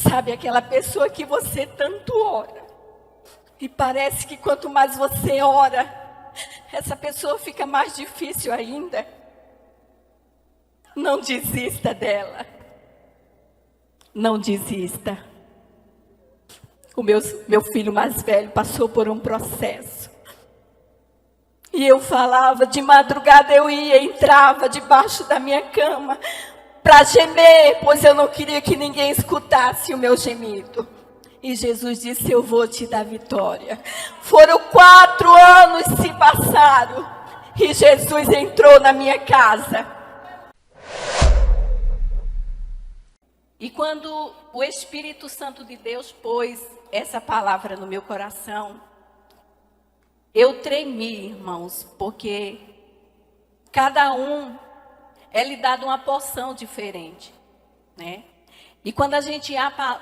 Sabe aquela pessoa que você tanto ora, e parece que quanto mais você ora, essa pessoa fica mais difícil ainda? Não desista dela. Não desista. O meu filho mais velho passou por um processo. E eu falava, de madrugada eu ia, entrava debaixo da minha cama para gemer, pois eu não queria que ninguém escutasse o meu gemido. E Jesus disse, eu vou te dar vitória. Foram 4 anos se passaram e Jesus entrou na minha casa. E quando o Espírito Santo de Deus pôs essa palavra no meu coração, eu tremi, irmãos, porque cada um é lhe dado uma porção diferente, né? E quando a gente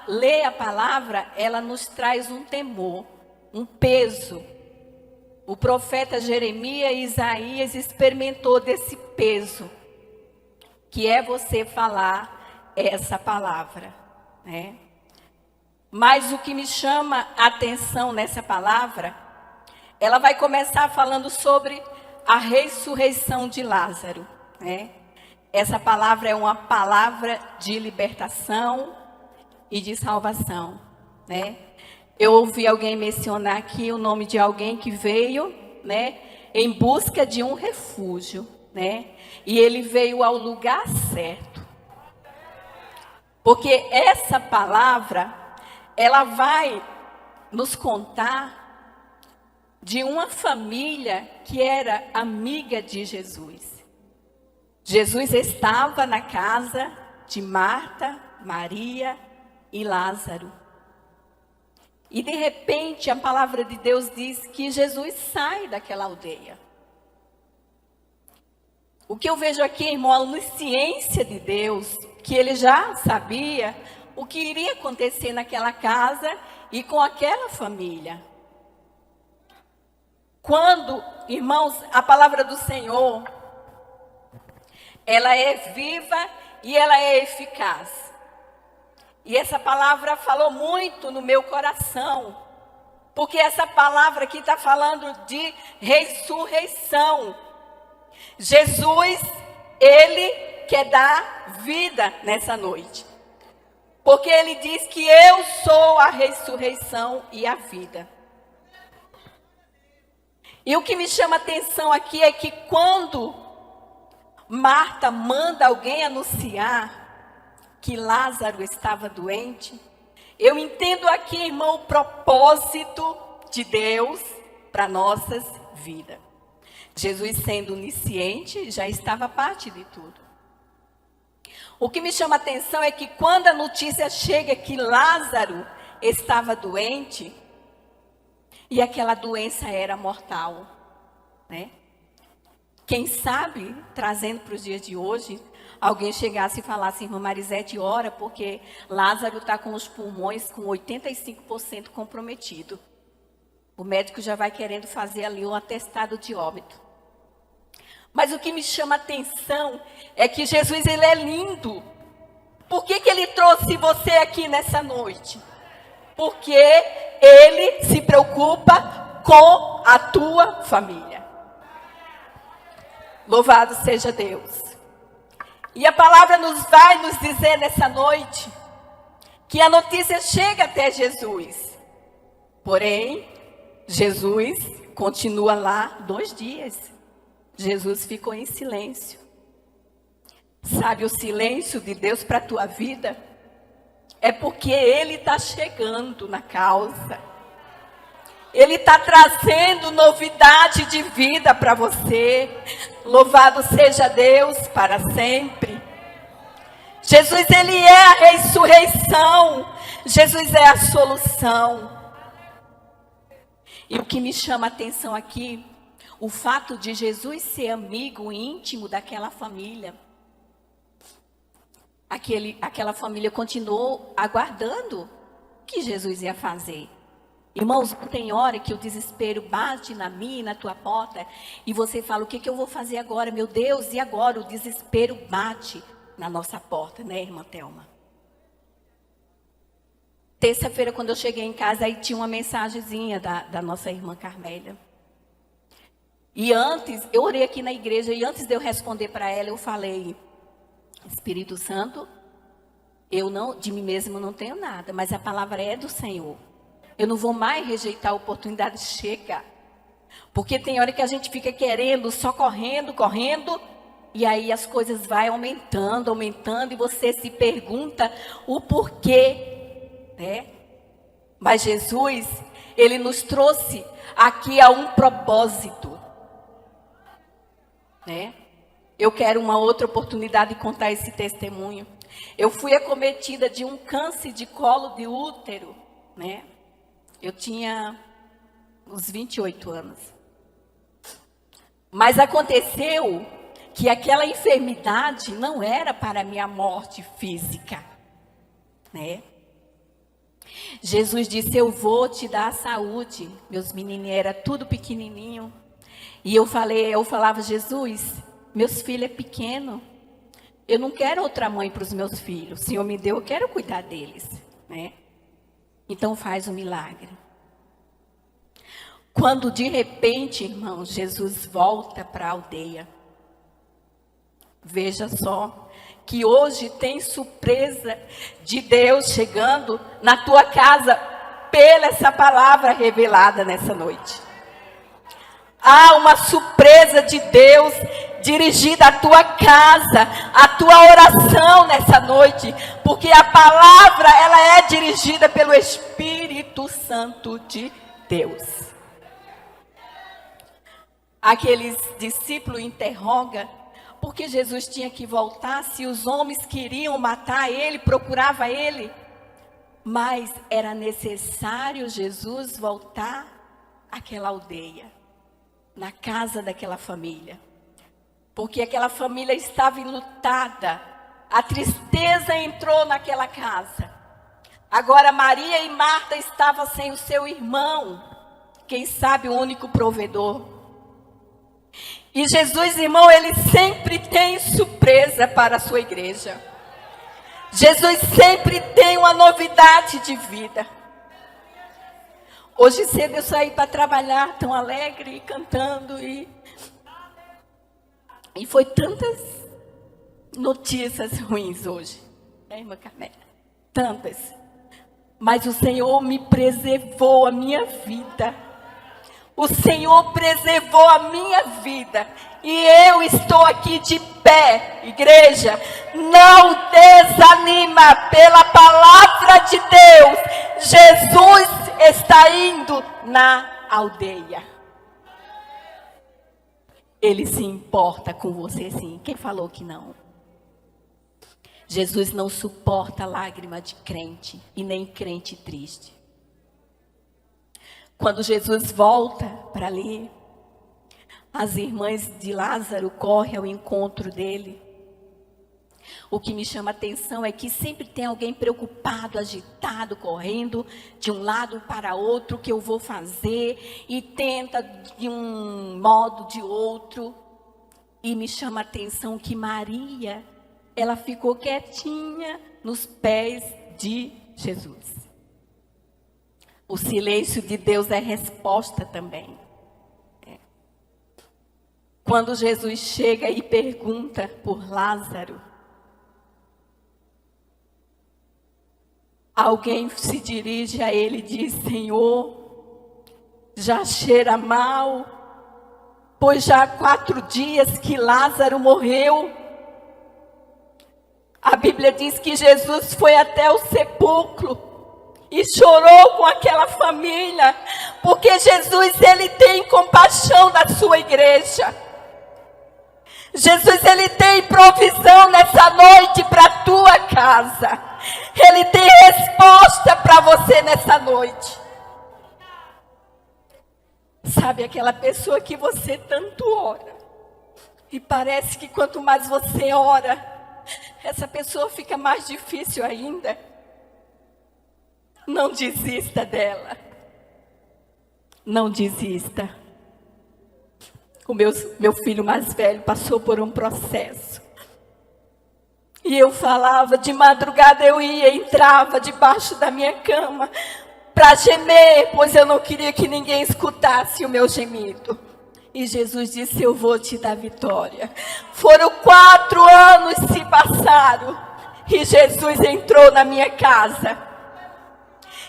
lê a palavra, ela nos traz um temor, um peso. O profeta Jeremias e Isaías experimentou desse peso, que é você falar essa palavra, né? Mas o que me chama a atenção nessa palavra, ela vai começar falando sobre a ressurreição de Lázaro, né? Essa palavra é uma palavra de libertação e de salvação, né? Eu ouvi alguém mencionar aqui o nome de alguém que veio, né, em busca de um refúgio, né? E ele veio ao lugar certo. Porque essa palavra, ela vai nos contar de uma família que era amiga de Jesus. Jesus estava na casa de Marta, Maria e Lázaro. E de repente a palavra de Deus diz que Jesus sai daquela aldeia. O que eu vejo aqui, irmão, a onisciência de Deus, que ele já sabia o que iria acontecer naquela casa e com aquela família. Quando, irmãos, a palavra do Senhor, ela é viva e ela é eficaz. E essa palavra falou muito no meu coração, porque essa palavra aqui está falando de ressurreição. Jesus, ele quer dar vida nessa noite, porque ele diz que eu sou a ressurreição e a vida. E o que me chama a atenção aqui é que quando Marta manda alguém anunciar que Lázaro estava doente, eu entendo aqui, irmão, o propósito de Deus para nossas vidas. Jesus, sendo onisciente, já estava parte de tudo. O que me chama a atenção é que quando a notícia chega que Lázaro estava doente, e aquela doença era mortal, né? Quem sabe, trazendo para os dias de hoje, alguém chegasse e falasse, irmã Marisete, ora, porque Lázaro está com os pulmões com 85% comprometido. O médico já vai querendo fazer ali um atestado de óbito. Mas o que me chama a atenção é que Jesus, ele é lindo. Por que ele trouxe você aqui nessa noite? Porque ele se preocupa com a tua família. Louvado seja Deus. E a palavra vai nos dizer nessa noite que a notícia chega até Jesus. Porém, Jesus continua lá 2 dias. Jesus ficou em silêncio. Sabe o silêncio de Deus para a tua vida? É porque Ele está chegando na causa. Ele está trazendo novidade de vida para você. Louvado seja Deus para sempre. Jesus, ele é a ressurreição. Jesus é a solução. E o que me chama a atenção aqui, o fato de Jesus ser amigo íntimo daquela família. Aquela família continuou aguardando o que Jesus ia fazer. Irmãos, tem hora que o desespero bate na minha e na tua porta e você fala, o que eu vou fazer agora? Meu Deus, e agora? O desespero bate na nossa porta, né, irmã Thelma? terça-feira, quando eu cheguei em casa, aí tinha uma mensagenzinha da nossa irmã Carmélia. E antes, eu orei aqui na igreja, e antes de eu responder para ela, eu falei: Espírito Santo, eu não, de mim mesmo não tenho nada, mas a palavra é do Senhor. Eu não vou mais rejeitar a oportunidade de chegar. Porque tem hora que a gente fica querendo, só correndo, e aí as coisas vão aumentando, e você se pergunta o porquê, né? Mas Jesus, Ele nos trouxe aqui a um propósito, né? Eu quero uma outra oportunidade de contar esse testemunho. Eu fui acometida de um câncer de colo de útero, né? Eu tinha uns 28 anos. Mas aconteceu que aquela enfermidade não era para a minha morte física, né? Jesus disse: eu vou te dar a saúde. Meus meninos eram tudo pequenininho. E eu falava: Jesus, meus filhos é pequeno. Eu não quero outra mãe para os meus filhos. O Senhor me deu, eu quero cuidar deles, né? Então faz um milagre. Quando de repente, irmãos, Jesus volta para a aldeia. Veja só, que hoje tem surpresa de Deus chegando na tua casa pela essa palavra revelada nessa noite. Há uma surpresa de Deus dirigida à tua casa, à tua oração nessa noite, porque a palavra, ela é dirigida pelo Espírito Santo de Deus. Aqueles discípulos interrogam porque Jesus tinha que voltar, se os homens queriam matar ele, procurava ele. Mas era necessário Jesus voltar àquela aldeia, na casa daquela família. Porque aquela família estava enlutada. A tristeza entrou naquela casa. Agora Maria e Marta estavam sem o seu irmão, quem sabe o único provedor. E Jesus, irmão, ele sempre tem surpresa para a sua igreja. Jesus sempre tem uma novidade de vida. Hoje cedo eu saí para trabalhar tão alegre, cantando, e foi tantas notícias ruins hoje, né, irmã Carmélia? Tantas. Mas o Senhor me preservou a minha vida. O Senhor preservou a minha vida. E eu estou aqui de pé, igreja. Não desanima pela palavra de Deus. Jesus está indo na aldeia. Ele se importa com você, sim. Quem falou que não? Jesus não suporta lágrima de crente e nem crente triste. Quando Jesus volta para ali, as irmãs de Lázaro correm ao encontro dele. O que me chama a atenção é que sempre tem alguém preocupado, agitado, correndo de um lado para outro, o que eu vou fazer, e tenta de um modo, de outro. E me chama a atenção que Maria, ela ficou quietinha nos pés de Jesus. O silêncio de Deus é resposta também. Quando Jesus chega e pergunta por Lázaro, alguém se dirige a ele e diz: Senhor, já cheira mal, pois já há 4 dias que Lázaro morreu. A Bíblia diz que Jesus foi até o sepulcro e chorou com aquela família, porque Jesus, ele tem compaixão da sua igreja. Jesus, ele tem provisão nessa noite para a tua casa. Ele tem resposta para você nessa noite. Sabe aquela pessoa que você tanto ora, e parece que quanto mais você ora, essa pessoa fica mais difícil ainda? Não desista dela. Não desista. O meu filho mais velho passou por um processo. E eu falava, de madrugada eu ia, entrava debaixo da minha cama para gemer, pois eu não queria que ninguém escutasse o meu gemido. E Jesus disse, eu vou te dar vitória. Foram 4 anos se passaram e Jesus entrou na minha casa.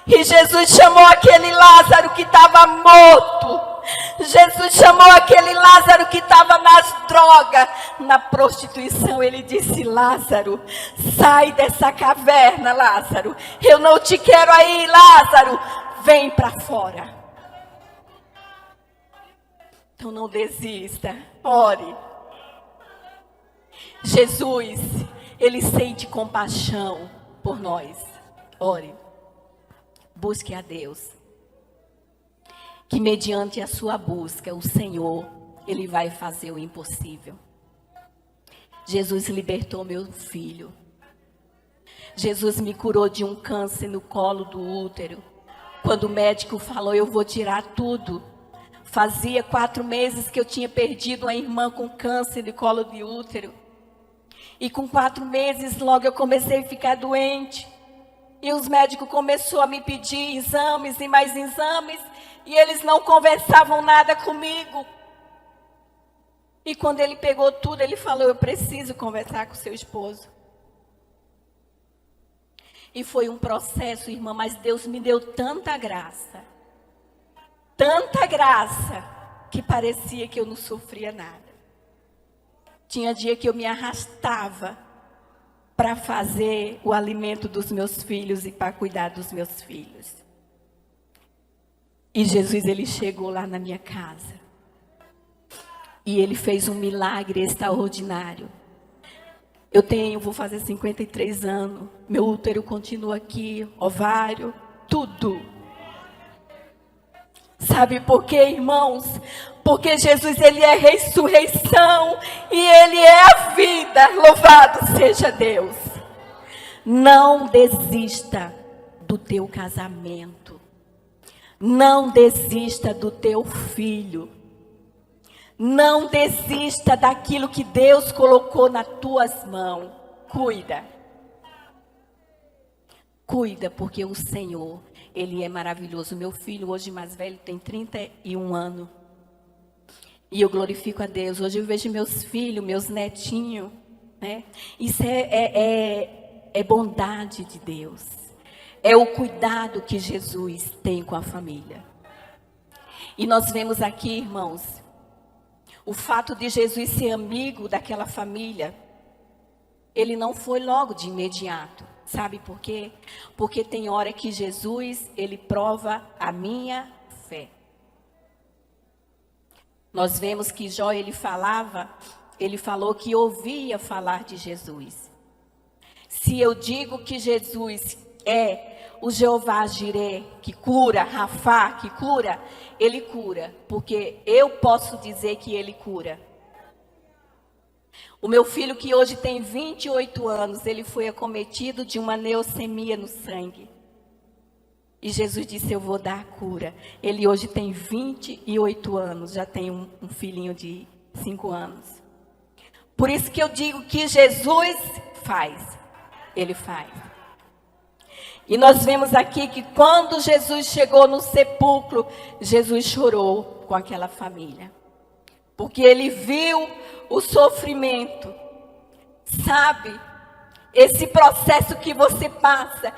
E Jesus chamou aquele Lázaro que estava morto. Jesus chamou aquele Lázaro que estava nas drogas, na prostituição. Ele disse, Lázaro, sai dessa caverna, Lázaro. Eu não te quero aí, Lázaro. Vem para fora. Então não desista, ore. Jesus, Ele sente compaixão por nós. Ore. Busque a Deus. Que mediante a sua busca, o Senhor, Ele vai fazer o impossível. Jesus libertou meu filho. Jesus me curou de um câncer no colo do útero. Quando o médico falou, eu vou tirar tudo. Fazia 4 meses que eu tinha perdido uma irmã com câncer de colo de útero. E com 4 meses, logo eu comecei a ficar doente. E os médicos começaram a me pedir exames e mais exames. E eles não conversavam nada comigo. E quando ele pegou tudo, ele falou, eu preciso conversar com seu esposo. E foi um processo, irmã, mas Deus me deu tanta graça, que parecia que eu não sofria nada. Tinha dia que eu me arrastava para fazer o alimento dos meus filhos e para cuidar dos meus filhos. E Jesus, Ele chegou lá na minha casa. E Ele fez um milagre extraordinário. Vou fazer 53 anos. Meu útero continua aqui, ovário, tudo. Sabe por quê, irmãos? Porque Jesus, Ele é ressurreição e Ele é a vida. Louvado seja Deus. Não desista do teu casamento. Não desista do teu filho. Não desista daquilo que Deus colocou nas tuas mãos. Cuida. Cuida, porque o Senhor, Ele é maravilhoso. Meu filho, hoje mais velho, tem 31 anos. E eu glorifico a Deus. Hoje eu vejo meus filhos, meus netinhos, né? Isso é bondade de Deus. É o cuidado que Jesus tem com a família. E nós vemos aqui, irmãos, o fato de Jesus ser amigo daquela família. Ele não foi logo de imediato. Sabe por quê? Porque tem hora que Jesus, Ele prova a minha fé. Nós vemos que Jó, ele falou que ouvia falar de Jesus. Se eu digo que Jesus é o Jeová Jireh, que cura, Rafá, que cura, Ele cura, porque eu posso dizer que Ele cura. O meu filho, que hoje tem 28 anos, ele foi acometido de uma leucemia no sangue. E Jesus disse, eu vou dar a cura. Ele hoje tem 28 anos, já tem um filhinho de 5 anos. Por isso que eu digo que Jesus faz. Ele faz. E nós vemos aqui que quando Jesus chegou no sepulcro, Jesus chorou com aquela família. Porque Ele viu o sofrimento. Sabe? Esse processo que você passa,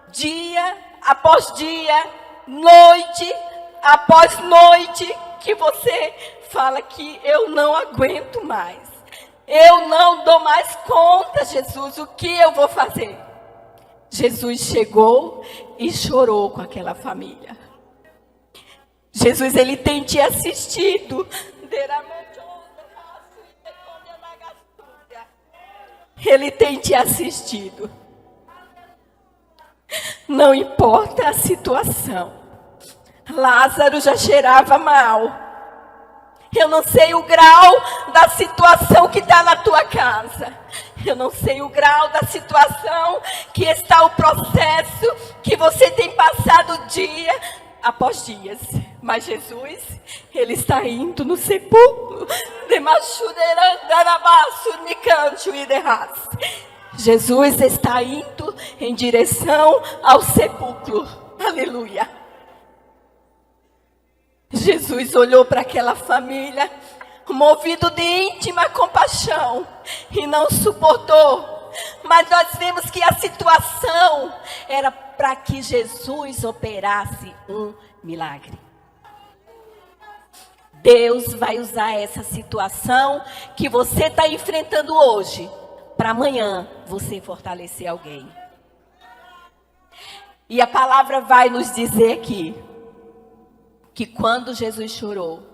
dia após dia, noite após noite, que você fala que eu não aguento mais. Eu não dou mais conta, Jesus, o que eu vou fazer? Jesus chegou e chorou com aquela família. Jesus, Ele tem te assistido. Ele tem te assistido. Não importa a situação. Lázaro já cheirava mal. Eu não sei o grau da situação que está na tua casa. Eu não sei o grau da situação que está o processo que você tem passado dia após dias. Mas Jesus, Ele está indo no sepulcro. Jesus está indo em direção ao sepulcro. Aleluia. Jesus olhou para aquela família, movido de íntima compaixão, e não suportou. Mas nós vemos que a situação era para que Jesus operasse um milagre. Deus vai usar essa situação que você está enfrentando hoje, para amanhã você fortalecer alguém. E a palavra vai nos dizer aqui, que quando Jesus chorou,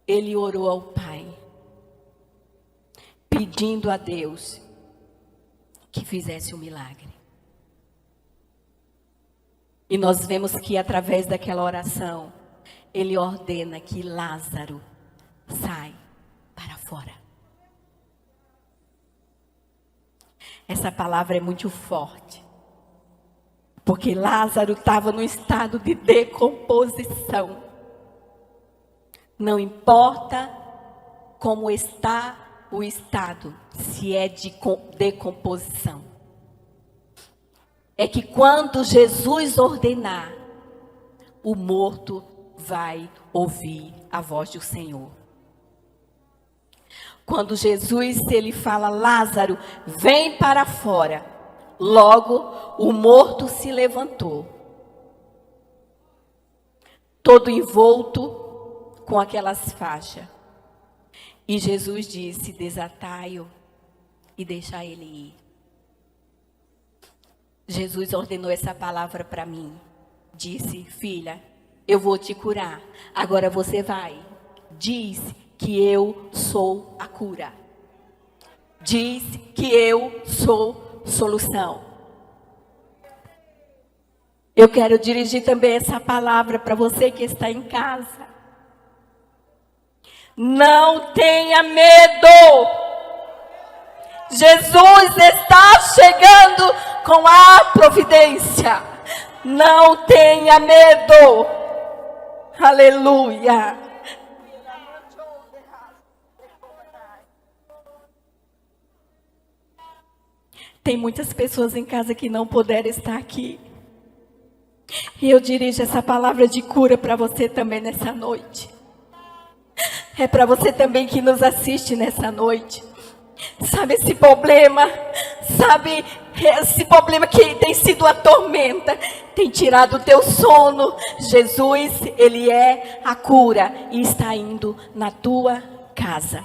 ele orou ao Pai, pedindo a Deus que fizesse um milagre. E nós vemos que através daquela oração, ele ordena que Lázaro saia para fora. Essa palavra é muito forte, porque Lázaro estava no estado de decomposição. Não importa como está o estado, se é de decomposição. É que quando Jesus ordenar, o morto vai ouvir a voz do Senhor. Quando Jesus, ele fala, Lázaro, vem para fora. Logo, o morto se levantou. Todo envolto com aquelas faixas. E Jesus disse, desatai-o e deixa ele ir. Jesus ordenou essa palavra para mim. Disse, filha, eu vou te curar. Agora você vai. Diz que eu sou a cura. Diz que eu sou solução. Eu quero dirigir também essa palavra para você que está em casa. Não tenha medo. Jesus está chegando com a providência. Não tenha medo. Aleluia. Tem muitas pessoas em casa que não puderam estar aqui. E eu dirijo essa palavra de cura para você também nessa noite. É para você também que nos assiste nessa noite. Sabe esse problema? Sabe esse problema que tem sido a tormenta? Tem tirado o teu sono. Jesus, ele é a cura e está indo na tua casa.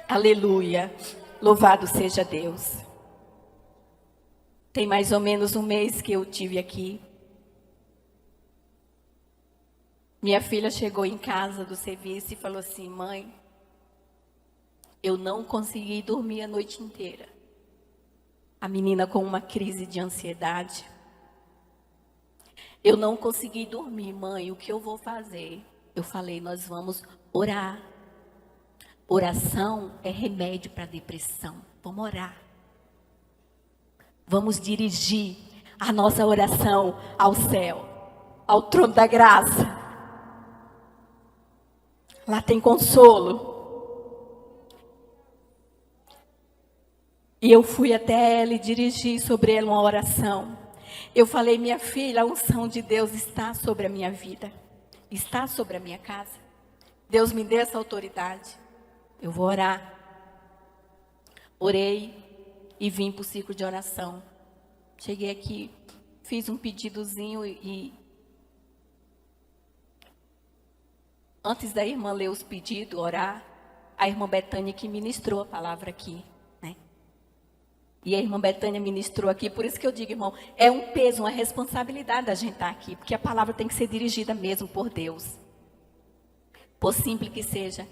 Aleluia. Louvado seja Deus. Tem mais ou menos um mês que eu tive aqui. Minha filha chegou em casa do serviço e falou assim, mãe, eu não consegui dormir a noite inteira. A menina com uma crise de ansiedade. Eu não consegui dormir, mãe, o que eu vou fazer? Eu falei, nós vamos orar. Oração é remédio para depressão. Vamos orar. Vamos dirigir a nossa oração ao céu, ao trono da graça. Lá tem consolo. E eu fui até ela e dirigi sobre ela uma oração. Eu falei, minha filha, a unção de Deus está sobre a minha vida. Está sobre a minha casa. Deus me deu essa autoridade. Eu vou orar. Orei e vim para o ciclo de oração. Cheguei aqui, fiz um pedidozinho e antes da irmã ler os pedidos, orar, a irmã Betânia que ministrou a palavra aqui, né? E a irmã Betânia ministrou aqui, por isso que eu digo, irmão, é um peso, uma responsabilidade da gente estar aqui, porque a palavra tem que ser dirigida mesmo por Deus. Por simples que seja.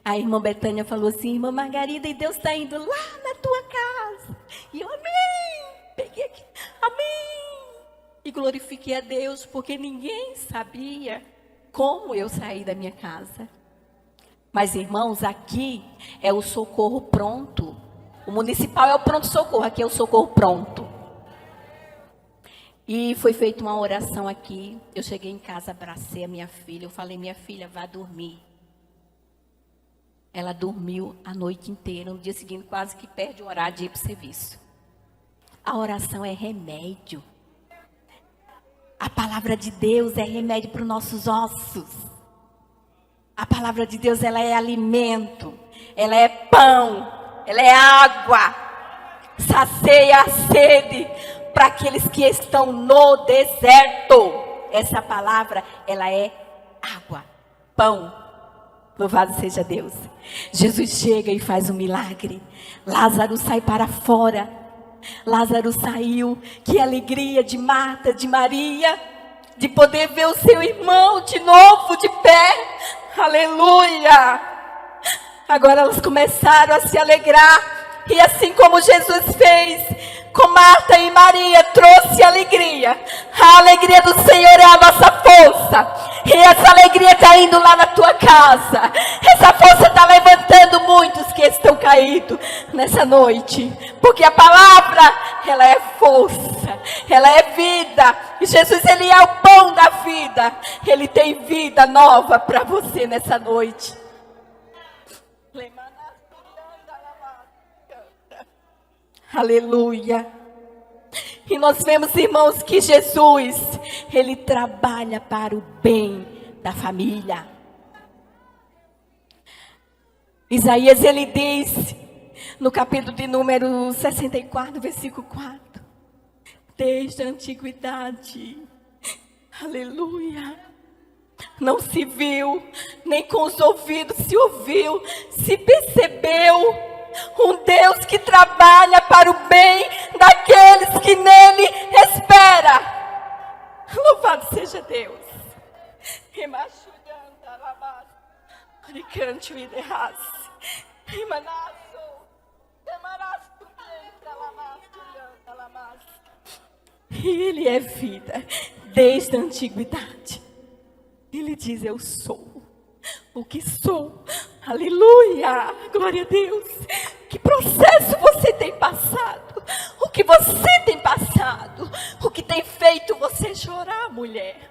A irmã Betânia falou assim, irmã Margarida, e Deus está indo lá na tua casa. E eu, amém, peguei aqui, amém. E glorifiquei a Deus, porque ninguém sabia como eu saí da minha casa. Mas, irmãos, aqui é o socorro pronto. O municipal é o pronto-socorro, aqui é o socorro pronto. E foi feita uma oração aqui. Eu cheguei em casa, abracei a minha filha. Eu falei, minha filha, vá dormir. Ela dormiu a noite inteira. No dia seguinte, quase que perde o horário de ir para o serviço. A oração é remédio. A palavra de Deus é remédio para os nossos ossos. A palavra de Deus, ela é alimento. Ela é pão. Ela é água. Sacia a sede para aqueles que estão no deserto. Essa palavra, ela é água, pão. Louvado seja Deus. Jesus chega e faz um milagre. Lázaro sai para fora. Lázaro saiu. Que alegria de Marta, de Maria, de poder ver o seu irmão de novo de pé. Aleluia. Agora elas começaram a se alegrar. E assim como Jesus fez com Marta e Maria, trouxe alegria. A alegria do Senhor é a nossa força. E essa alegria está indo lá na tua casa. Essa força está levantando muitos que estão caídos nessa noite. Porque a palavra, ela é força. Ela é vida. E Jesus, ele é o pão da vida. Ele tem vida nova para você nessa noite. Aleluia. E nós vemos, irmãos, que Jesus, ele trabalha para o bem da família. Isaías, ele diz, no capítulo de número 64, versículo 4. Desde a antiguidade, aleluia, não se viu, nem com os ouvidos se ouviu, se percebeu, um Deus que trabalha para o bem daqueles que nele espera. Louvado seja Deus. E ele é vida desde a antiguidade. Ele diz: eu sou o que sou. Aleluia, glória a Deus. Que processo você tem passado? O que você tem passado? O que tem feito você chorar, mulher?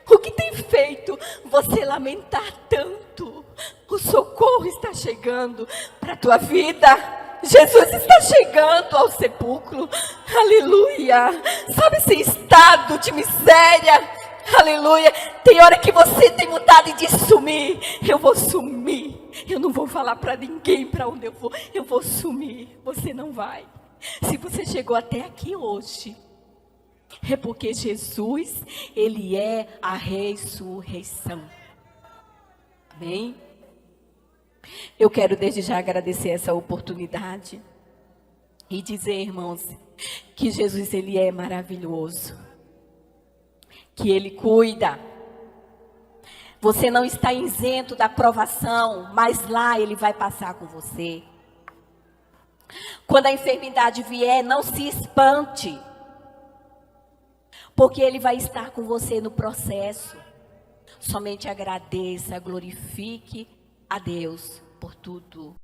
O que tem feito você lamentar tanto? O socorro está chegando para a tua vida. Jesus está chegando ao sepulcro. Aleluia. Sabe esse estado de miséria? Aleluia. Tem hora que você tem vontade de sumir. Eu vou sumir. Eu não vou falar para ninguém para onde eu vou. Eu vou sumir. Você não vai. Se você chegou até aqui hoje, é porque Jesus, ele é a ressurreição. Amém? Eu quero desde já agradecer essa oportunidade e dizer, irmãos, que Jesus, ele é maravilhoso. Que ele cuida. Você não está isento da provação, mas lá ele vai passar com você. Quando a enfermidade vier, não se espante, porque ele vai estar com você no processo. Somente agradeça, glorifique a Deus por tudo.